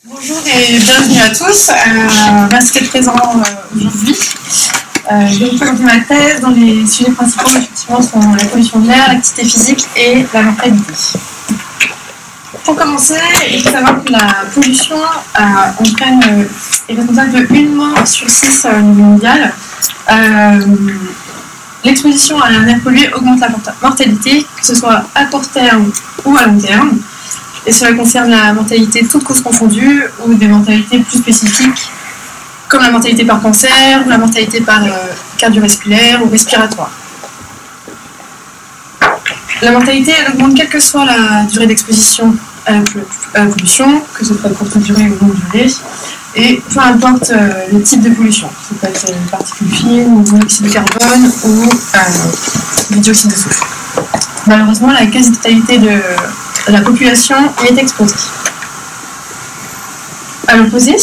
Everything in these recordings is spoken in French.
Bonjour et bienvenue à tous. Merci d'être présents aujourd'hui. Je vais vous présenter ma thèse dont les sujets principaux effectivement sont la pollution de l'air, l'activité physique et la mortalité. Pour commencer, il faut savoir que la pollution est responsable de 1 mort sur 6 au niveau mondial. L'exposition à un air pollué augmente la mortalité, que ce soit à court terme ou à long terme. Et cela concerne la mortalité toutes causes confondues ou des mortalités plus spécifiques comme la mortalité par cancer ou la mortalité par cardiovasculaire ou respiratoire. La mortalité elle augmente quelle que soit la durée d'exposition à la pollution, que ce soit de courte durée ou longue durée, et peu importe le type de pollution. Ça peut être particules fines, ou monoxyde de carbone ou du dioxyde de soufre. Malheureusement, la quasi-totalité de la population est exposée. À l'opposé,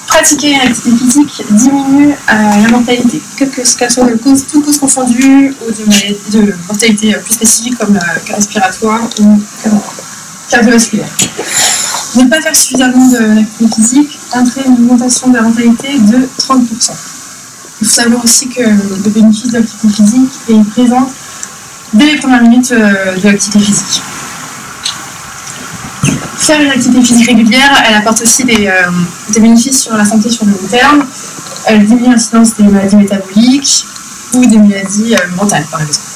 pratiquer une activité physique diminue la mortalité, quelle qu'elle soit toute cause confondue ou de mortalité plus spécifique comme respiratoire ou cardiovasculaire. Ne pas faire suffisamment d'activité physique entraîne une augmentation de la mortalité de 30%. Il faut savoir aussi que le bénéfice de l'activité physique est présent dès les premières minutes de l'activité physique. Faire une activité physique régulière, elle apporte aussi des bénéfices sur la santé sur le long terme. Elle diminue l'incidence des maladies métaboliques ou des maladies mentales, par exemple.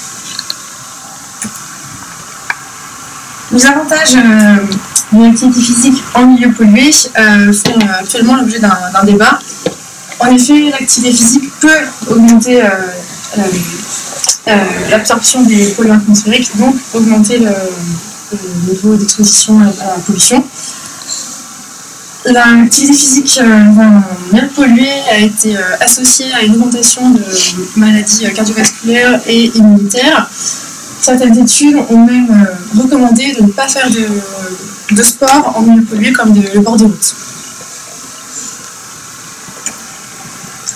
Les avantages d'une activité physique en milieu pollué font actuellement l'objet d'un débat. En effet, l'activité physique peut augmenter l'absorption des polluants atmosphériques, donc augmenter le niveau d'exposition à la pollution. L'activité physique dans l'air pollué a été associée à une augmentation de maladies cardiovasculaires et immunitaires. Certaines études ont même recommandé de ne pas faire de sport en milieu pollué comme le bord de route.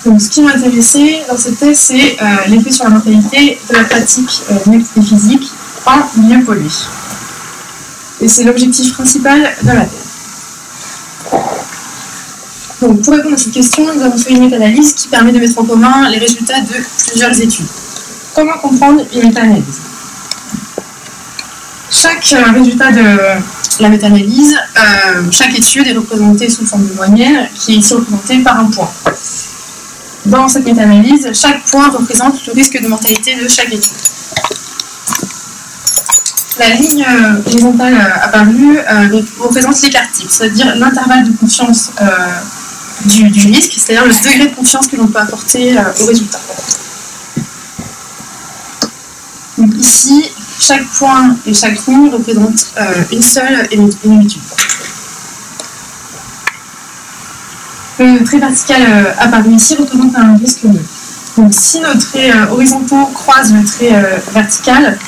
Donc, ce qui m'a intéressé dans cette thèse, c'est l'effet sur la mortalité de la pratique d'une activité physique en milieu pollué. Et c'est l'objectif principal de la thèse. Donc, pour répondre à cette question, nous avons fait une méta-analyse qui permet de mettre en commun les résultats de plusieurs études. Comment comprendre une méta-analyse ? Chaque résultat de la méta-analyse, chaque étude est représentée sous forme de moyenne, qui est ici représentée par un point. Dans cette méta-analyse, chaque point représente le risque de mortalité de chaque étude. La ligne horizontale apparue représente l'écart type, c'est-à-dire l'intervalle de confiance du risque, c'est-à-dire le degré de confiance que l'on peut apporter au résultat. Donc ici, chaque point et chaque ligne représente une seule étude. Le trait vertical apparu ici représente un risque nul. Donc si nos traits horizontaux croisent le trait vertical,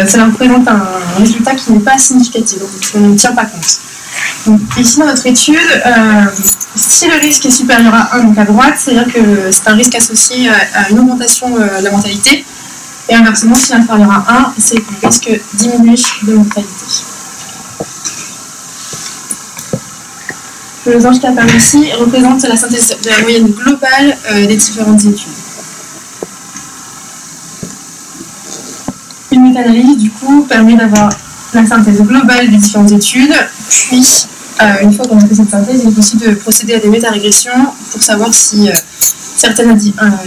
cela représente un résultat qui n'est pas significatif, donc on ne tient pas compte. Donc, ici dans notre étude, si le risque est supérieur à 1, donc à droite, c'est-à-dire que c'est un risque associé à une augmentation de la mortalité, et inversement, si inférieur à 1, c'est un risque diminué de mortalité. Le losange qui apparaît ici représente la synthèse de la moyenne globale des différentes études. Une méta-analyse, du coup, permet d'avoir la synthèse globale des différentes études, puis, une fois qu'on a fait cette synthèse, il est possible de procéder à des méta-régressions pour savoir si certaines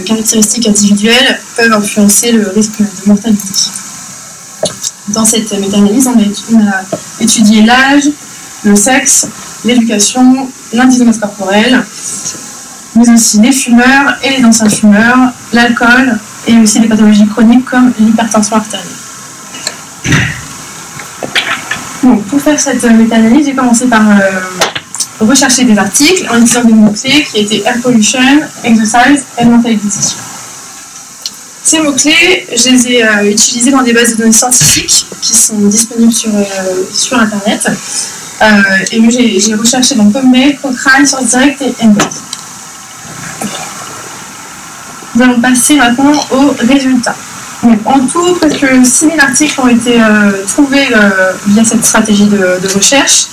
caractéristiques individuelles peuvent influencer le risque de mortalité. Dans cette méta-analyse, on a étudié l'âge, le sexe, l'éducation, l'indice de masse corporelle, mais aussi les fumeurs et les anciens fumeurs, l'alcool et aussi les pathologies chroniques comme l'hypertension artérielle. Donc, pour faire cette méta-analyse, j'ai commencé par rechercher des articles en utilisant des mots-clés qui étaient air pollution, exercise et mortality. Ces mots-clés, je les ai utilisés dans des bases de données scientifiques qui sont disponibles sur Internet. Et j'ai recherché dans PubMed, Cochrane, SourceDirect et Embed. Nous allons passer maintenant aux résultats. Donc, en tout, presque 6000 articles ont été trouvés via cette stratégie de recherche.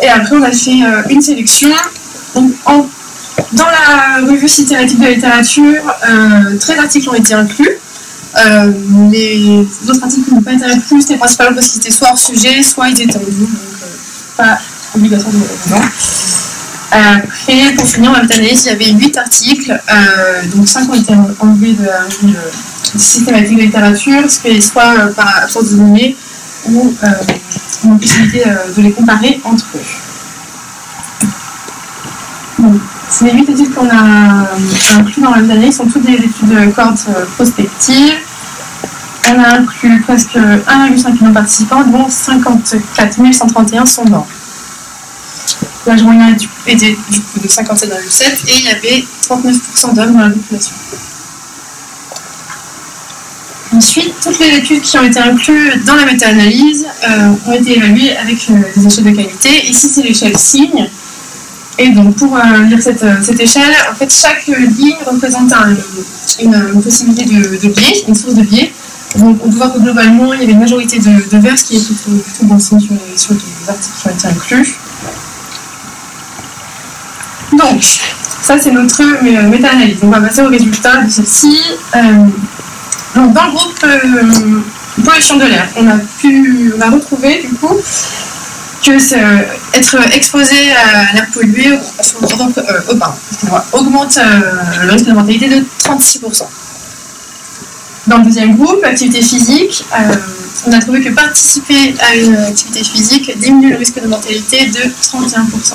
Et après, on a fait une sélection. Donc, dans la revue systématique de la littérature, 13 articles ont été inclus. Les autres articles qui n'ont pas été inclus, c'était principalement parce qu'ils étaient soit hors sujet, soit ils étaient en double, donc pas obligatoire de mettre dedans. Après, pour finir, dans la méta-analyse, il y avait 8 articles, donc 5 ont été enlevés de la revue systématique de la littérature, soit par absence de données ou une possibilité de les comparer entre eux. Donc, ces 8 études qu'on a inclus dans la méta-analyse sont toutes des études de cohorte prospectives. On a inclus presque 1,5 million de participants, dont 54 131 sont morts. L'âge moyen était du coup de 57,7 et il y avait 39% d'hommes dans la population. Ensuite, toutes les études qui ont été incluses dans la méta-analyse ont été évaluées avec des échelles de qualité. Ici, c'est l'échelle signe. Et donc, pour lire cette échelle, en fait, chaque ligne représente une possibilité de biais, une source de biais. Donc, on peut voir que globalement, il y avait une majorité de vert, ce qui est plutôt bon signe sur les articles qui ont été inclus. Donc, ça, c'est notre méta-analyse. On va passer aux résultats de celle-ci. Donc, dans le groupe pollution de l'air, on a retrouvé, du coup, que être exposé à l'air pollué augmente le risque de mortalité de 36%. Dans le deuxième groupe, activité physique, on a trouvé que participer à une activité physique diminue le risque de mortalité de 31%.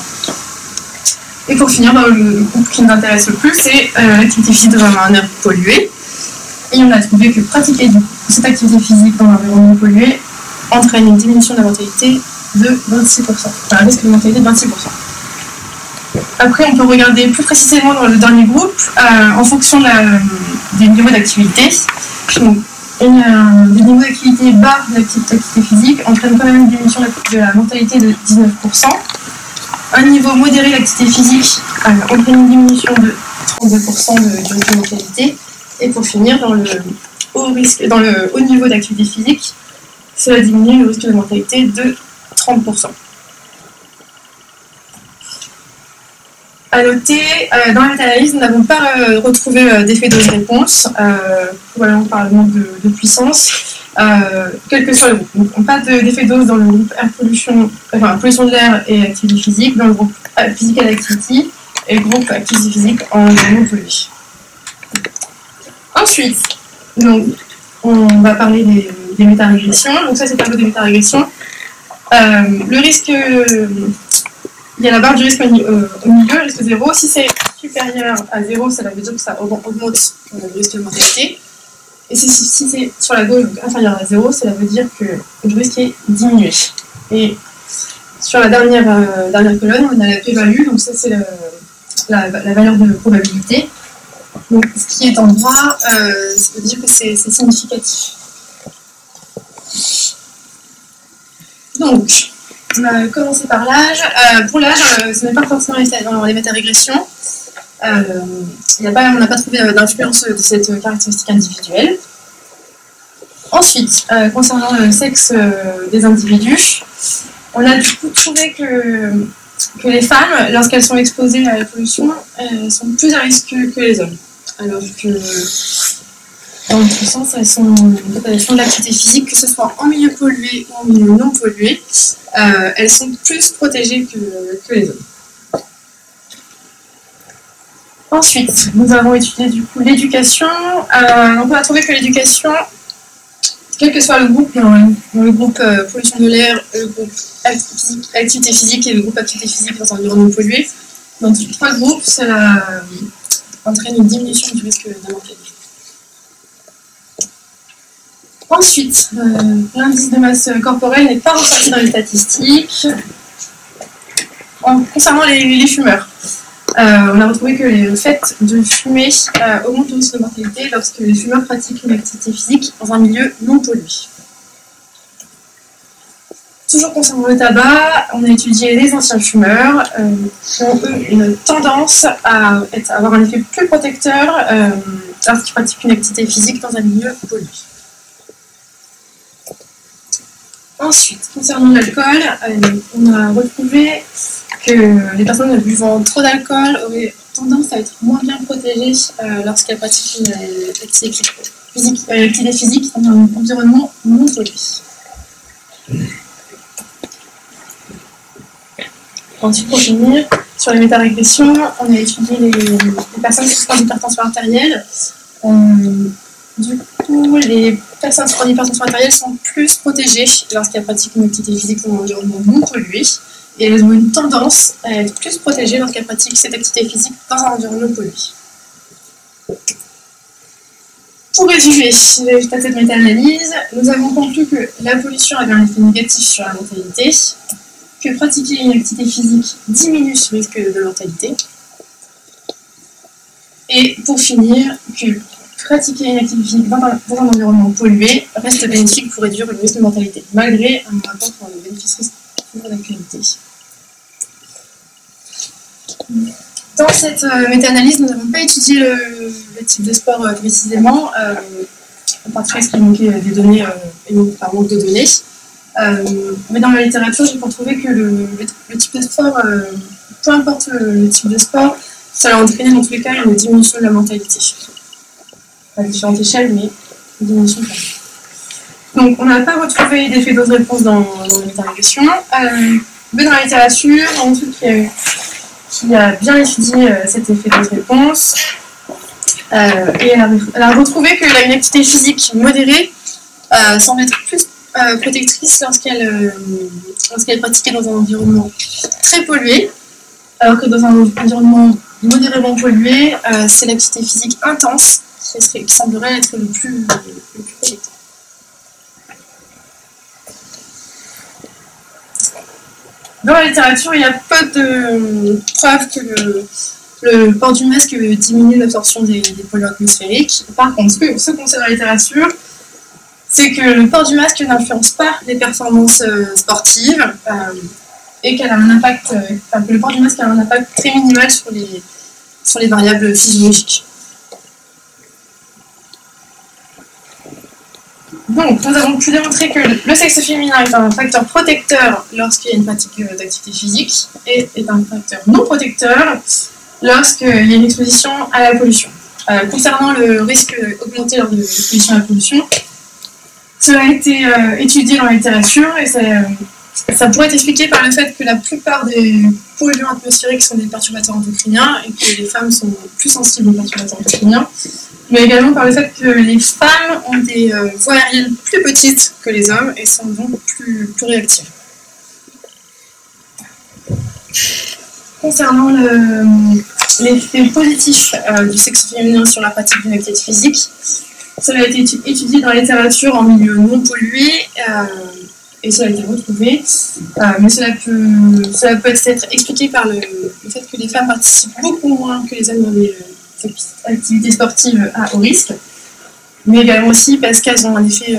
Et pour finir, dans le groupe qui nous intéresse le plus, c'est l'activité physique dans un air pollué. Et on a trouvé que pratiquer cette activité physique dans un environnement pollué entraîne une diminution de la mortalité de 26%, enfin un risque de mortalité de 26%. Après, on peut regarder plus précisément dans le dernier groupe, en fonction des niveaux d'activité. Donc, des niveaux d'activité bas de l'activité physique entraîne quand même une diminution de la mortalité de 19%. Un niveau modéré d'activité physique entraîne une diminution de 32% du risque de mortalité. Et pour finir, dans le haut niveau d'activité physique, cela diminue le risque de mortalité de 30%. À noter, dans la méta-analyse, nous n'avons pas retrouvé d'effet dose-réponse, probablement par le manque de puissance, quel que soit le groupe. Donc, pas d'effet dose dans le groupe pollution de l'air et activité physique, dans le groupe physical activity et le groupe activité physique en environnement pollué. Ensuite, donc, on va parler des méta-régressions. Donc ça, c'est le tableau des méta-régressions. Le risque, il y a la barre du risque au milieu, le risque 0. Si c'est supérieur à 0, ça veut dire que ça augmente le risque de mortalité. Et si c'est sur la gauche, donc inférieur à 0, cela veut dire que le risque est diminué. Et sur la dernière colonne, on a la p-value, donc ça c'est la valeur de probabilité. Donc, ce qui est en gras, ça veut dire que c'est significatif. Donc, on va commencer par l'âge. Pour l'âge, ce n'est pas forcément dans les méta-régressions. On n'a pas trouvé d'influence de cette caractéristique individuelle. Ensuite, concernant le sexe des individus, on a du coup trouvé que les femmes, lorsqu'elles sont exposées à la pollution, sont plus à risque que les hommes. Alors que, dans l'autre sens, elles font de l'activité physique, que ce soit en milieu pollué ou en milieu non pollué, elles sont plus protégées que les hommes. Ensuite, nous avons étudié du coup l'éducation. Donc on a trouvé que l'éducation, quel que soit le groupe, dans le groupe pollution de l'air, le groupe activité physique et le groupe activité physique dans un environnement pollué, dans ces trois groupes, cela entraîne une diminution du risque de mortalité. Ensuite, l'indice de masse corporelle n'est pas ressorti dans les statistiques. Concernant les fumeurs, on a retrouvé que le fait de fumer augmente le risque de mortalité lorsque les fumeurs pratiquent une activité physique dans un milieu non pollué. Toujours concernant le tabac, on a étudié les anciens fumeurs qui ont eux une tendance à avoir un effet plus protecteur lorsqu'ils pratiquent une activité physique dans un milieu pollué. Ensuite, concernant l'alcool, on a retrouvé que les personnes buvant trop d'alcool auraient tendance à être moins bien protégées lorsqu'elles pratiquent une activité physique dans un environnement non pollué. Ensuite, pour finir, sur les métarégressions, on a étudié les personnes souffrant d'hypertension artérielle. Du coup, les personnes souffrant d'hypertension artérielle sont plus protégées lorsqu'elles pratiquent une activité physique dans un environnement non pollué. Et elles ont une tendance à être plus protégées lorsqu'elles pratiquent cette activité physique dans un environnement pollué. Pour résumer les résultats de cette méta-analyse, nous avons conclu que la pollution avait un effet négatif sur la mortalité, que pratiquer une activité physique diminue ce risque de mortalité, et pour finir, que pratiquer une activité physique dans un environnement pollué reste bénéfique pour réduire le risque de mortalité, malgré un rapport pour le bénéfice-risque d'actualité. Dans cette méta-analyse, nous n'avons pas étudié le type de sport précisément, en particulier parce qu'il manquait des données, par manque de données. Mais dans la littérature, j'ai trouvé que le type de sport, peu importe le type de sport, ça a entraîné dans tous les cas une diminution de la mortalité. À différentes échelles, mais une diminution. Donc, on n'a pas retrouvé d'effet dose-réponse dans la méta-régression. Mais dans la littérature, on trouve qui a bien étudié cet effet dose-réponse. Et elle a retrouvé que une activité physique modérée semble être plus protectrice lorsqu'elle est pratiquée dans un environnement très pollué, alors que dans un environnement modérément pollué, c'est l'activité physique intense qui semblerait être le plus protecteur. Dans la littérature, il y a peu de preuves que le port du masque diminue l'absorption des polluants atmosphériques. Par contre, ce qu'on sait dans la littérature, c'est que le port du masque n'influence pas les performances sportives et qu'elle a un impact, que le port du masque a un impact très minimal sur les variables physiologiques. Donc, nous avons pu démontrer que le sexe féminin est un facteur protecteur lorsqu'il y a une pratique d'activité physique et est un facteur non protecteur lorsqu'il y a une exposition à la pollution. Concernant le risque augmenté lors de l'exposition à la pollution, cela a été étudié dans la littérature et ça pourrait être expliqué par le fait que la plupart des polluants atmosphériques sont des perturbateurs endocriniens et que les femmes sont plus sensibles aux perturbateurs endocriniens, mais également par le fait que les femmes ont des voies aériennes plus petites que les hommes et sont donc plus réactives. Concernant l'effet positif du sexe féminin sur la pratique d'une activité physique, cela a été étudié dans la littérature en milieu non pollué et cela a été retrouvé, mais cela peut être expliqué par le fait que les femmes participent beaucoup moins que les hommes dans les activités sportives à haut risque, mais également aussi parce qu'elles ont un effet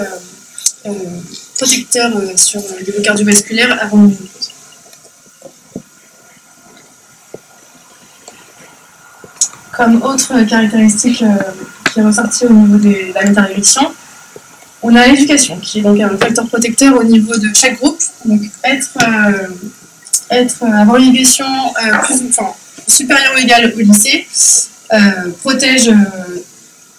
protecteur sur le niveau cardiovasculaire avant le ménopause. Comme autre caractéristique qui est ressortie au niveau de la méta-régression, on a l'éducation, qui est donc un facteur protecteur au niveau de chaque groupe. Donc avoir une éducation supérieure ou égale au lycée protège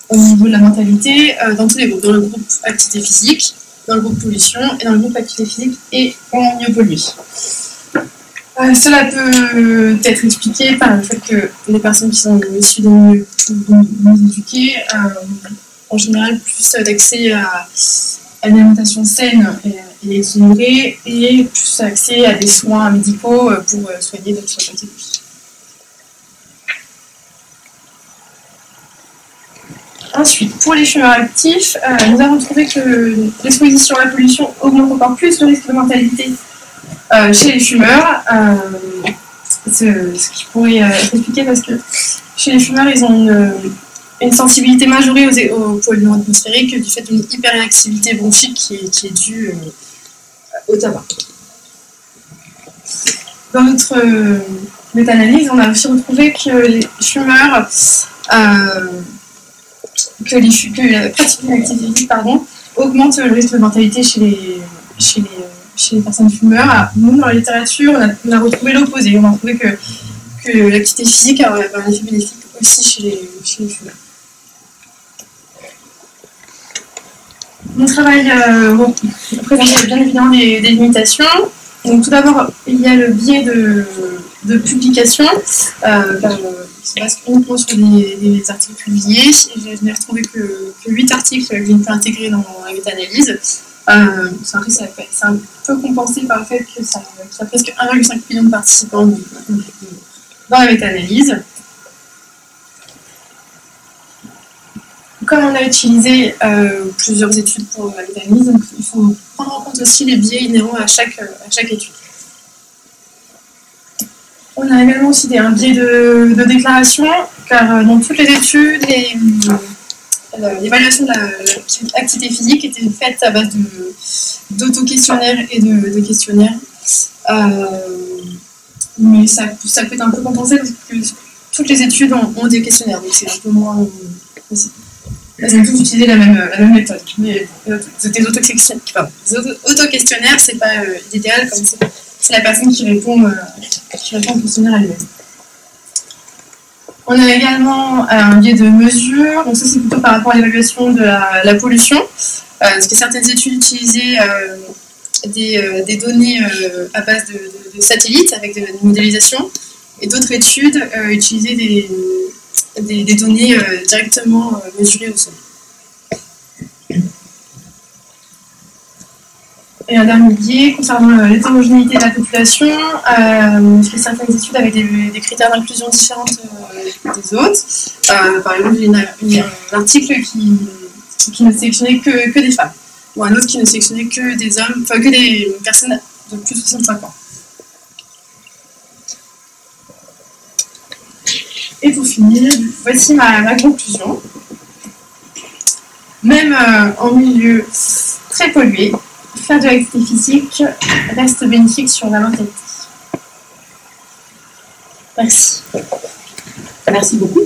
au niveau de la mentalité dans tous les groupes, dans le groupe activité physique, dans le groupe pollution et dans le groupe activité physique et en milieu pollué. Cela peut être expliqué par le fait que les personnes qui sont issues des milieux moins éduqués ont en général plus d'accès à une alimentation saine et équilibrée et plus accès à des soins médicaux pour soigner d'autres pathologies. Ensuite, pour les fumeurs actifs, nous avons trouvé que l'exposition à la pollution augmente encore plus le risque de mortalité chez les fumeurs, ce qui pourrait être expliqué parce que chez les fumeurs, ils ont une sensibilité majorée aux polluants atmosphériques du fait d'une hyperréactivité bronchique qui est due au tabac. Dans notre méta-analyse, on a aussi retrouvé que les fumeurs, que la pratique d'une activité physique augmente le risque de mortalité chez chez les personnes fumeurs. Nous, dans la littérature, on a retrouvé l'opposé. On a trouvé que l'activité physique avait un effet bénéfique aussi chez les fumeurs. Mon travail présente bien évidemment des limitations. Donc, tout d'abord, il y a le biais de publication, qui se base uniquement sur des articles publiés. Je n'ai retrouvé que 8 articles que j'ai pu intégrer dans la méta-analyse. C'est un peu compensé par le fait que ça a presque 1,5 million de participants dans la méta-analyse. Comme on a utilisé plusieurs études pour la méta-analyse, donc il faut prendre en compte aussi les biais inhérents à chaque étude. On a également aussi un biais de déclaration, car dans toutes les études, l'évaluation de l'activité physique était faite à base d'auto-questionnaires et de questionnaires. Mais ça peut être un peu compensé parce que toutes les études ont des questionnaires, donc c'est un peu moins possible. Elles ont tous utilisé la même méthode. Mais des auto-questionnaires, c'est pas l'idéal, comme c'est la personne qui répond au questionnaire elle-même. On a également un biais de mesure, donc ça c'est plutôt par rapport à l'évaluation de la pollution, parce que certaines études utilisaient des données à base de satellites avec des modélisations, et d'autres études utilisaient des données directement mesurées au sol. Et un dernier biais concernant l'hétérogénéité de la population, certaines études avaient des critères d'inclusion différents des autres. Par exemple, il y a un article qui ne sélectionnait que des femmes, ou un autre qui ne sélectionnait que des hommes, enfin que des personnes de plus de 65 ans. Et pour finir, voici ma conclusion. Même en milieu très pollué, faire de l'activité physique reste bénéfique sur la mentalité. Merci. Merci beaucoup.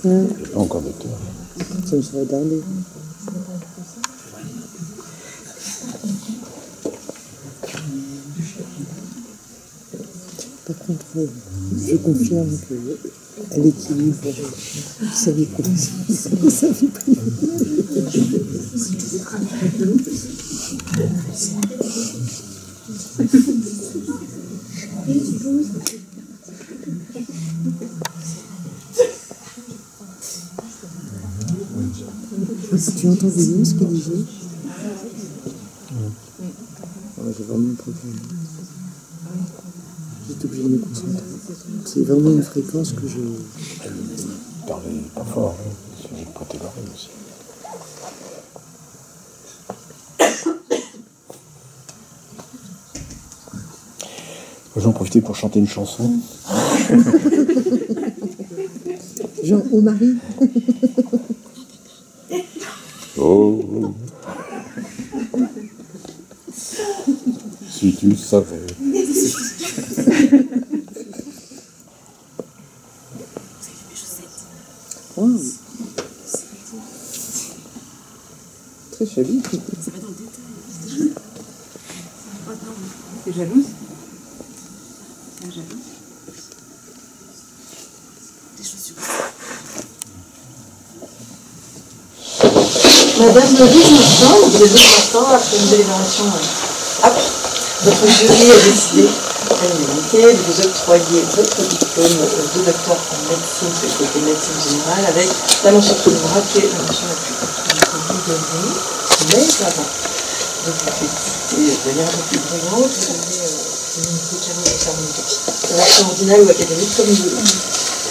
Pas encore docteur. Ça me serait dernier. Par contre, je confirme qu'elle équilibre sa vie professionnelle et sa vie privée. Tu entends bien ce qu'il disait? J'ai vraiment un problème. J'étais obligé de me concentrer. C'est vraiment une fréquence que je... Parlez pas fort, hein. J'ai prêté l'oreille aussi. J'en profiter pour chanter une chanson. Genre au mari. Oh, si tu savais. Oh. Très joli. T'es jalouse? T'es jalouse? Madame le juge-instant, ou les autres instants, après une délibération, votre jury a décidé à l'unanimité de vous octroyer votre diplôme de docteur en médecine, spécialité médecine générale, avec la mention honorable qui est la mention la plus haute. Donc vous devez, mais avant de vous féliciter de manière un peu plus brillante, vous devez l'unité de jamais de sermentoki. La version ordinale ou académique, comme vous voulez,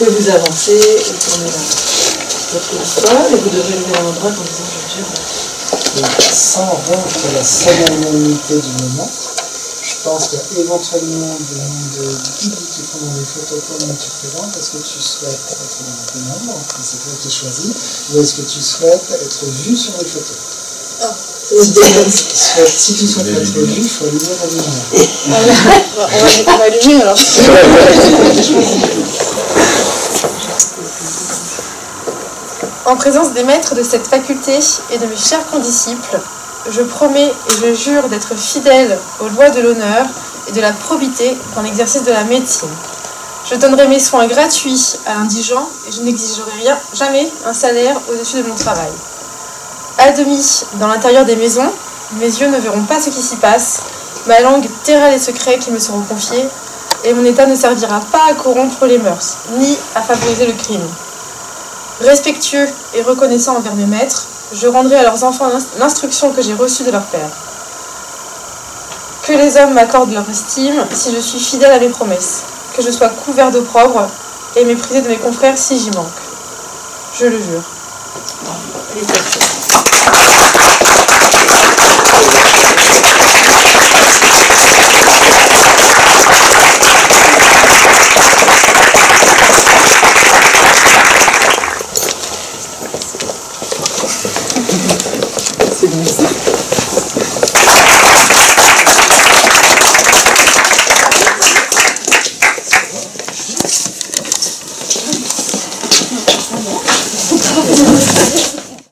que vous avancez et tournez votre histoire, et vous devrez lever la main droite en disant je jure. Donc, sans rompre la solennité du moment, je pense qu'il y a éventuellement des membres du public qui prendront des photos pendant que tu présentes. Est-ce que tu souhaites être dans tes membres, c'est toi qui choisis, ou est-ce que tu souhaites être vu sur les photos? Si tu souhaites être vu, il faut allumer la lumière. On va allumer alors. En présence des maîtres de cette faculté et de mes chers condisciples, je promets et je jure d'être fidèle aux lois de l'honneur et de la probité dans l'exercice de la médecine. Je donnerai mes soins gratuits à l'indigent et je n'exigerai jamais un salaire au-dessus de mon travail. À demi, dans l'intérieur des maisons, mes yeux ne verront pas ce qui s'y passe, ma langue taira les secrets qui me seront confiés, et mon état ne servira pas à corrompre les mœurs, ni à favoriser le crime. Respectueux et reconnaissant envers mes maîtres, je rendrai à leurs enfants l'instruction que j'ai reçue de leur père. Que les hommes m'accordent leur estime si je suis fidèle à mes promesses, que je sois couvert d'opprobre et méprisé de mes confrères si j'y manque. Je le jure. Félicitations.